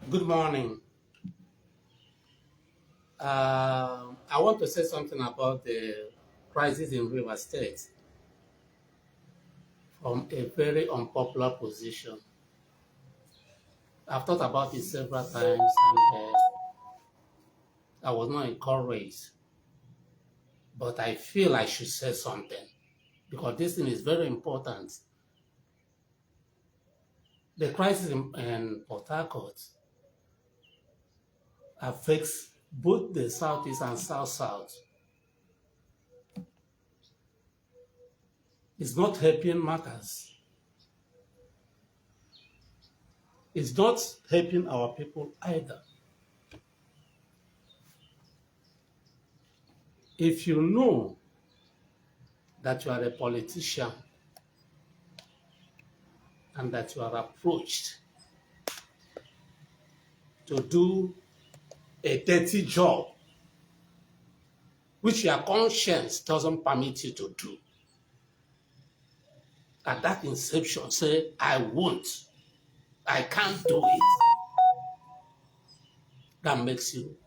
Good morning. I want to say something about the crisis in River State from a very unpopular position. I've thought about it several times and I was not encouraged, but I feel I should say something because this thing is very important. The crisis in Port Harcourt affects both the Southeast and South-South. It's not helping matters. It's not helping our people either. If you know that you are a politician and that you are approached to do a dirty job which your conscience doesn't permit you to do, at that inception say, I won't, I can't do it, that makes you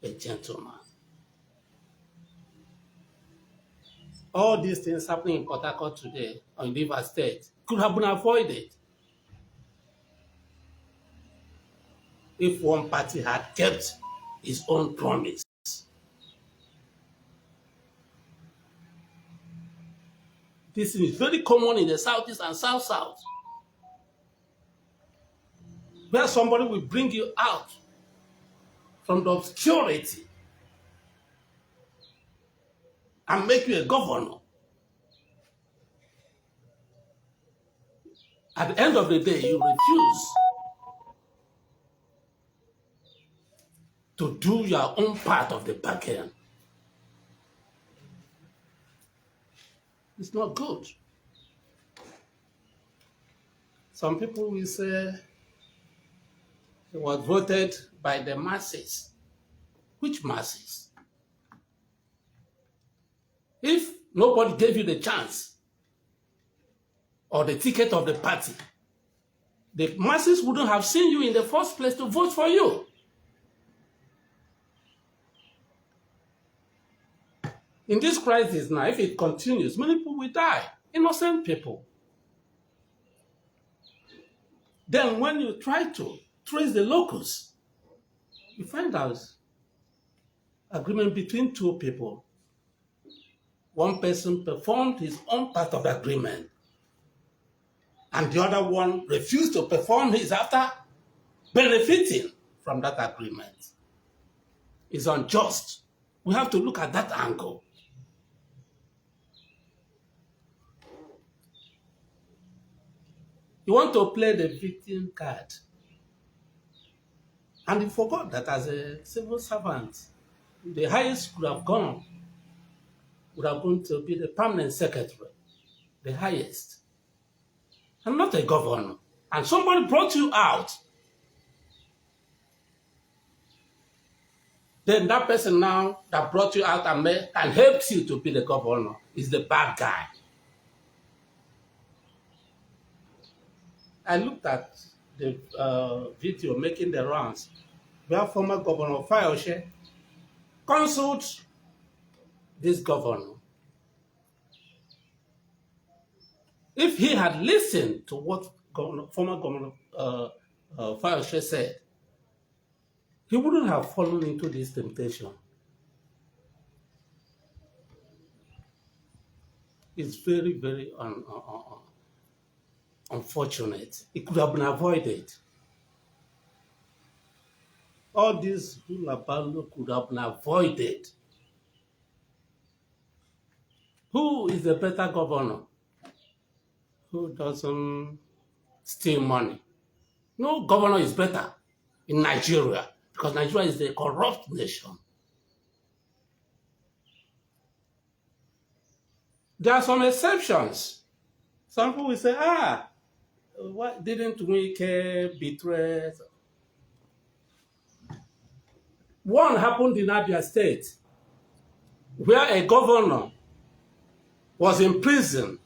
a gentleman. All these things happening in Port Harcourt today, or in River State, could have been avoided if one party had kept its own promise. This is very common in the Southeast and South-South, where somebody will bring you out from the obscurity and make you a governor. At the end of the day, you refuse to do your own part of the bargain. It's not good. Some people will say he was voted by the masses. Which masses? If nobody gave you the chance or the ticket of the party, the masses wouldn't have seen you in the first place to vote for you. In this crisis now, if it continues, many people will die, innocent people. Then when you try to trace the locus, you find out agreement between two people. One person performed his own part of the agreement, and the other one refused to perform his after benefiting from that agreement. It's unjust. We have to look at that angle. You want to play the victim card, and you forgot that as a civil servant, the highest would have gone to be the permanent secretary, the highest, and not a governor. And somebody brought you out. Then that person now that brought you out and helped you to be the governor is the bad guy. I looked at the video making the rounds where former Governor Fayose counseled this governor. If he had listened to what former Governor Fayose said, he wouldn't have fallen into this temptation. It's very, very unfortunate. It could have been avoided. All this hullabaloo could have been avoided. Who is a better governor? Who doesn't steal money? No governor is better in Nigeria because Nigeria is a corrupt nation. There are some exceptions. Some people will say, why didn't Uwazuruike betray? One happened in Abia State, where a governor was in prison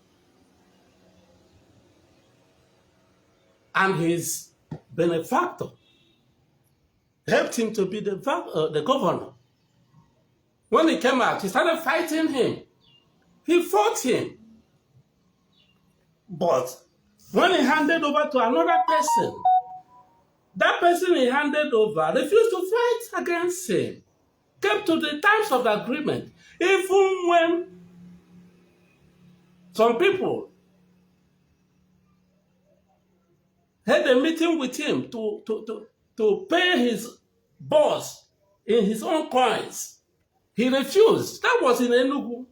and his benefactor helped him to be the governor. When he came out, he started fighting him. He fought him. But when he handed over to another person, that person he handed over refused to fight against him. Kept to the terms of the agreement. Even when some people had a meeting with him to pay his boss in his own coins, he refused. That was in Enugu.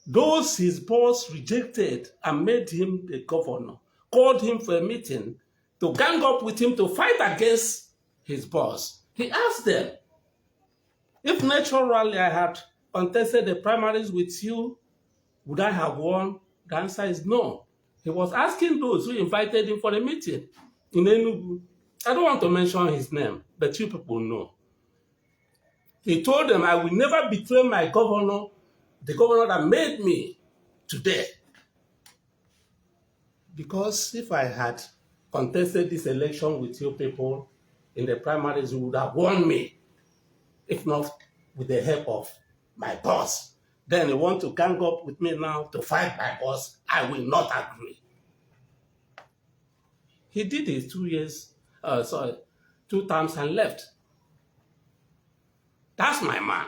Those his boss rejected and made him the governor, called him for a meeting to gang up with him to fight against his boss. He asked them, if naturally I had contested the primaries with you, would I have won? The answer is no. He was asking those who invited him for a meeting in Enugu. I don't want to mention his name, but you people know. He told them, I will never betray my governor, the governor that made me today. Because if I had contested this election with you people in the primaries, you would have won me, if not with the help of my boss. Then you want to gang up with me now to fight my boss. I will not agree. He did his 2 terms and left. That's my man.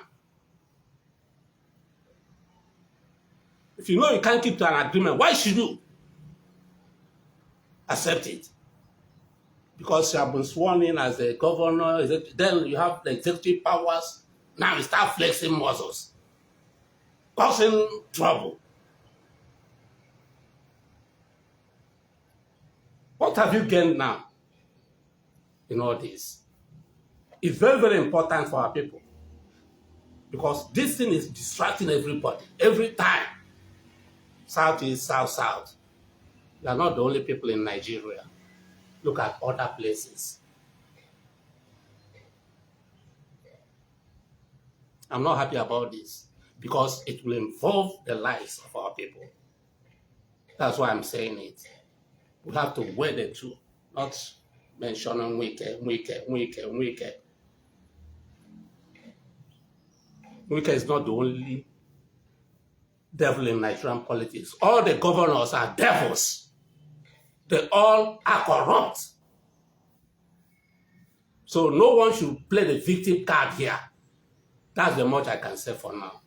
If you know you can't keep to an agreement, why should you accept it? Because you have been sworn in as a governor, then you have the executive powers. Now you start flexing muscles, causing trouble. What have you gained now in all this? It's very, very important for our people because this thing is distracting everybody every time. Southeast, South. You are not the only people in Nigeria. Look at other places. I'm not happy about this because it will involve the lives of our people. That's why I'm saying it. We have to weigh the two, not mentioning Wike. Wike is not the only devil in Nigerian politics. All the governors are devils. They all are corrupt. So no one should play the victim card here. That's the much I can say for now.